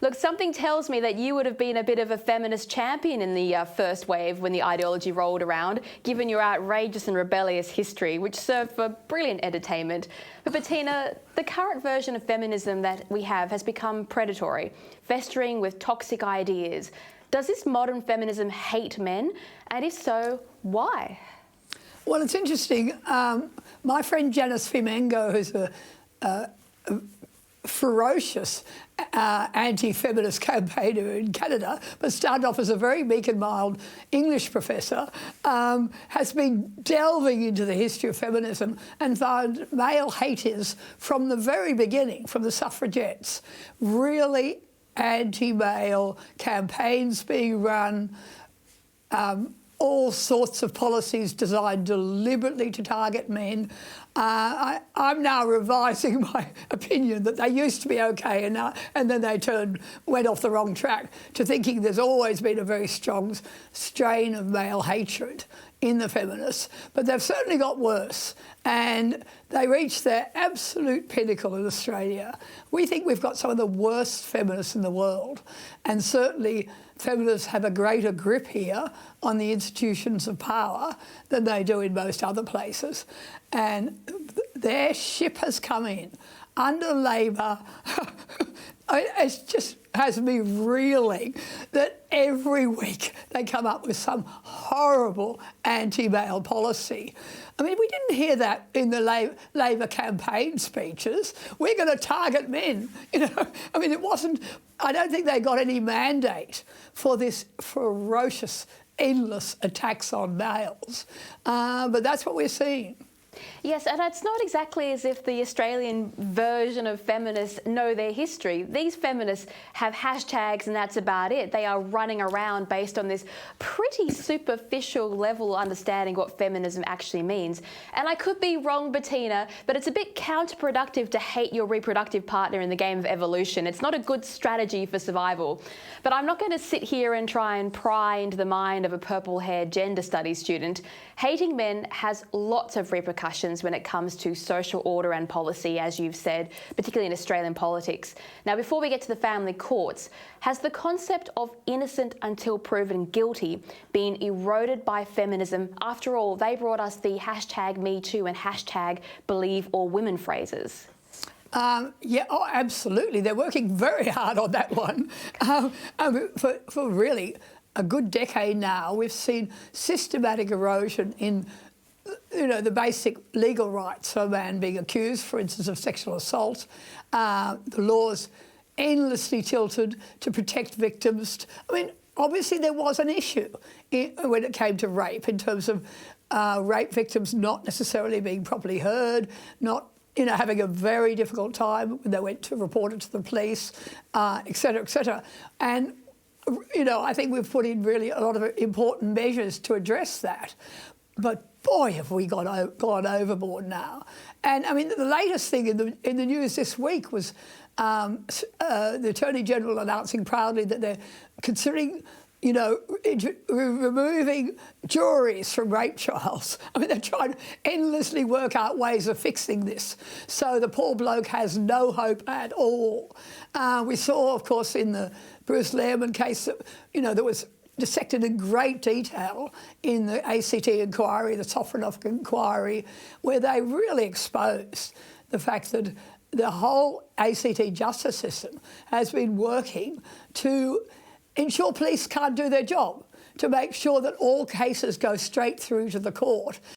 Look, something tells me that you would have been a bit of a feminist champion in the first wave when the ideology rolled around, given your outrageous and rebellious history, which served for brilliant entertainment. But Bettina, the current version of feminism that we have has become predatory, festering with toxic ideas. Does this modern feminism hate men? And if so, why? Well, it's interesting. My friend Janice Fimengo, who's a ferocious anti-feminist campaigner in Canada, but started off as a very meek and mild English professor, has been delving into the history of feminism and found male haters from the very beginning, from the suffragettes, really anti-male campaigns being run, all sorts of policies designed deliberately to target men. I'm now revising my opinion that they used to be okay and then they went off the wrong track to thinking there's always been a very strong strain of male hatred in the feminists, but they've certainly got worse and they reached their absolute pinnacle in Australia. We think we've got some of the worst feminists in the world, and certainly feminists have a greater grip here on the institutions of power than they do in most other places. And their ship has come in under Labor. It just has me reeling that every week they come up with some horrible anti-male policy. I mean, we didn't hear that in the Labor campaign speeches. We're going to target men, you know. I mean, it wasn't, I don't think they got any mandate for this ferocious, endless attacks on males. But that's what we're seeing. Yes, and it's not exactly as if the Australian version of feminists know their history. These feminists have hashtags and that's about it. They are running around based on this pretty superficial level understanding what feminism actually means. And I could be wrong, Bettina, but it's a bit counterproductive to hate your reproductive partner in the game of evolution. It's not a good strategy for survival. But I'm not going to sit here and try and pry into the mind of a purple-haired gender studies student. Hating men has lots of repercussions when it comes to social order and policy, as you've said, particularly in Australian politics. Now, before we get to the family courts, has the concept of innocent until proven guilty been eroded by feminism? After all, they brought us the hashtag MeToo and hashtag BelieveAllWomen phrases. Yeah, oh, absolutely. They're working very hard on that one. For really a good decade now, we've seen systematic erosion in, you know, the basic legal rights of a man being accused, for instance, of sexual assault. The laws endlessly tilted to protect victims. I mean, obviously there was an issue when it came to rape, in terms of rape victims not necessarily being properly heard, not, you know, having a very difficult time when they went to report it to the police, et cetera, et cetera. And, you know, I think we've put in really a lot of important measures to address that. But boy, have we gone overboard now. And I mean, the latest thing in the news this week was the Attorney General announcing proudly that they're considering, you know, removing juries from rape trials. I mean, they're trying to endlessly work out ways of fixing this. So the poor bloke has no hope at all. We saw, of course, in the Bruce Lehrmann case that, you know, there was dissected in great detail in the ACT inquiry, the Sofronoff inquiry, where they really exposed the fact that the whole ACT justice system has been working to ensure police can't do their job, to make sure that all cases go straight through to the court